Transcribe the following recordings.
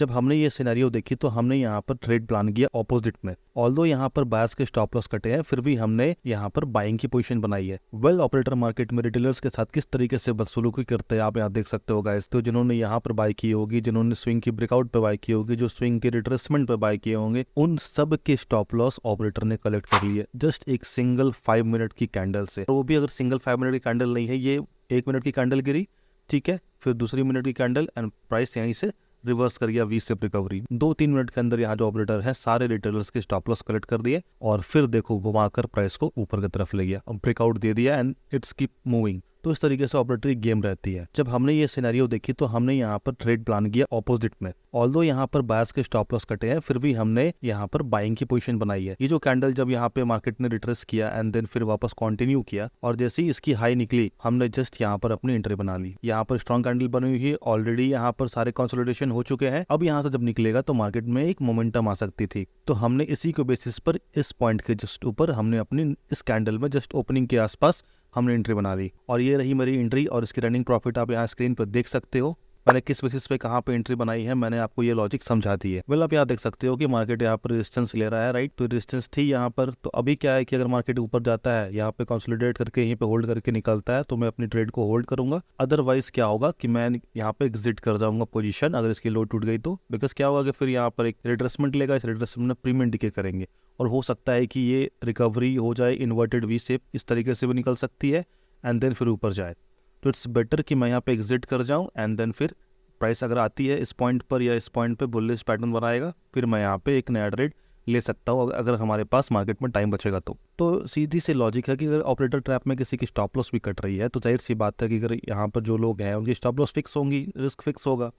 जब हमने ये सिनेरियो देखी तो हमने यहाँ पर ट्रेड प्लान किया ऑपोजिट में। ऑल्दो यहाँ पर बायर्स के स्टॉप लॉस कटे हैं, फिर भी हमने यहाँ पर बाइंग की पोजीशन बनाई है। वेल ऑपरेटर मार्केट में रिटेलर्स के साथ किस तरीके से बदसलूकी करते हैं आप यहाँ देख सकते हो गाइस। तो जिन्होंने यहाँ पर बाय की होगी, जिन्होंने स्विंग की ब्रेकआउट पे बाय की होगी, जो स्विंग के रिट्रेसमेंट पे बाय किए होंगे, उन सब के स्टॉप लॉस ऑपरेटर ने कलेक्ट कर लिए जस्ट एक सिंगल 5 मिनट की कैंडल से। वो भी अगर सिंगल 5 मिनट की कैंडल नहीं है, ये 1 मिनट की कैंडल गिरी, ठीक है, फिर दूसरी मिनट की कैंडल एंड प्राइस यहीं से रिवर्स कर गया, 20 से रिकवरी। 2-3 मिनट के अंदर यहाँ जो ऑपरेटर है सारे रिटेलर्स के स्टॉप लॉस कलेक्ट कर दिए और फिर देखो घुमाकर प्राइस को ऊपर की तरफ ले गया, ब्रेकआउट दे दिया एंड इट्स कीप मूविंग। तो इस तरीके से ऑपरेटरी गेम रहती है। जब हमने ये सिनेरियो देखी तो हमने यहाँ पर ट्रेड प्लान किया ऑपोजिट में। ऑल्दो यहाँ पर बायर्स के स्टॉप लॉस कटे हैं, फिर भी हमने यहाँ पर बाइंग की पोजीशन बनाई है। ये जो कैंडल जब यहाँ पे मार्केट ने रिट्रेस किया एंड देन फिर वापस कंटिन्यू किया और जैसे ही इसकी हाई निकली हमने जस्ट यहाँ पर अपनी एंट्री बना ली। यहाँ पर स्ट्रॉन्ग कैंडल बनी हुई है, ऑलरेडी यहाँ पर सारे कंसोलिडेशन हो चुके हैं। अब यहाँ से जब निकलेगा तो मार्केट में एक मोमेंटम आ सकती थी, तो हमने इसी के बेसिस पर इस पॉइंट के जस्ट ऊपर हमने अपनी इस कैंडल में जस्ट ओपनिंग के आसपास हमने एंट्री बना ली और ये रही मेरी एंट्री और इसकी रनिंग प्रॉफिट आप यहाँ स्क्रीन पर देख सकते हो। मैंने किस बेसिस पे कहाँ पे एंट्री बनाई है मैंने आपको ये लॉजिक समझा दी है। वेल आप यहाँ देख सकते हो कि मार्केट यहाँ पर रेजिस्टेंस ले रहा है, राइट। तो रेजिस्टेंस थी यहाँ पर, तो अभी क्या है कि अगर मार्केट ऊपर जाता है यहाँ पे कंसोलिडेट करके यहीं पे होल्ड करके निकलता है तो मैं अपनी ट्रेड को होल्ड करूंगा। अदरवाइज क्या होगा कि मैं यहाँ पे एग्जिट कर जाऊंगा पोजीशन अगर इसकी लो टूट गई तो। बिकॉज क्या होगा कि फिर यहाँ पर एक रिट्रेसमेंट लेगा, इस रिट्रेसमेंट में प्रीमियम डिके करेंगे और हो सकता है कि ये रिकवरी हो जाए इन्वर्टेड वी शेप, इस तरीके से भी निकल सकती है एंड देन फिर ऊपर जाए। तो इट्स बेटर कि मैं यहाँ पे एग्जिट कर जाऊं एंड देन फिर प्राइस अगर आती है इस पॉइंट पर या इस पॉइंट पे बुलिश पैटर्न बनाएगा फिर मैं यहाँ पे एक नया ट्रेड ले सकता हूँ अगर हमारे पास मार्केट में टाइम बचेगा तो सीधी सी लॉजिक है कि अगर ऑपरेटर ट्रैप में किसी की स्टॉप लॉस भी कट रही है तो जाहिर सी बात है कि अगर यहाँ पर जो लोग हैं उनकी स्टॉप लॉस फिक्स होंगी, रिस्क फिक्स होगा,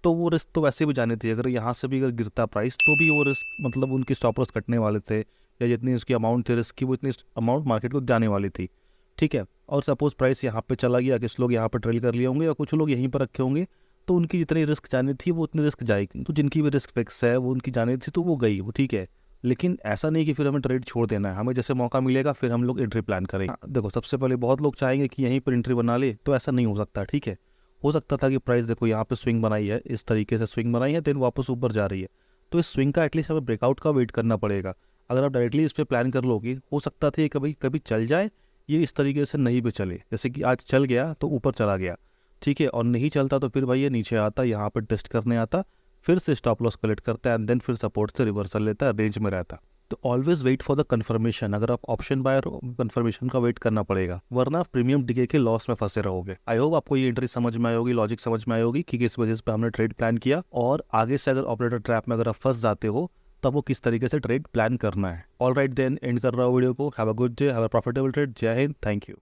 तो वो रिस्क तो वैसे भी जानी थी। अगर यहाँ से भी अगर गिरता प्राइस तो भी वो रिस्क मतलब उनकी स्टॉप लॉस कटने वाले थे या जितनी उसकी अमाउंट थी रिस्क की वो इतनी अमाउंट मार्केट को जाने वाली थी, ठीक है। और सपोज प्राइस यहाँ पे चला गया, कुछ लोग यहाँ पर ट्रेल कर लिए होंगे या कुछ लोग यहीं पर रखे होंगे, तो उनकी जितनी रिस्क जानी थी वो उतनी रिस्क जाएगी। तो जिनकी भी रिस्क फिक्स है वो उनकी जानी थी तो वो गई, वो ठीक है। लेकिन ऐसा नहीं कि फिर हमें ट्रेड छोड़ देना है, हमें जैसे मौका मिलेगा फिर हम लोग एंट्री प्लान करेंगे। देखो सबसे पहले बहुत लोग चाहेंगे कि यहीं पर एंट्री बना ले, तो ऐसा नहीं हो सकता, ठीक है। हो सकता था कि प्राइस देखो यहाँ पे स्विंग बनाई है, इस तरीके से स्विंग बनाई है, देन वापस ऊपर जा रही है, तो इस स्विंग का एटलीस्ट हमें ब्रेकआउट का वेट करना पड़ेगा। अगर आप डायरेक्टली इस पर प्लान कर लोगे हो सकता था कभी कभी चल जाए, ये इस तरीके से नहीं भी चले, जैसे कि आज चल गया तो ऊपर चला गया, ठीक है, और नहीं चलता तो फिर भाई ये नीचे आता, यहाँ पर टेस्ट करने आता, फिर से स्टॉप लॉस कलेक्ट करता है एंड देन फिर सपोर्ट से रिवर्सल लेता है, रेंज में रहता। तो always wait for the confirmation. अगर आप ऑप्शन बायर हो कंफर्मेशन का वेट करना पड़ेगा, वरना प्रीमियम डिके के लॉस में फंसे रहोगे। आई होप आपको ये एंट्री समझ में आई होगी, लॉजिक समझ में आई होगी कि किस वजह से हमने ट्रेड प्लान किया और आगे से अगर ऑपरेटर ट्रैप में अगर आप फंस जाते हो तब वो किस तरीके से ट्रेड प्लान करना है। ऑलराइट देन एंड कर रहा हूँ वीडियो को। Have a good day, have a profitable trade. जय हिंद, थैंक यू।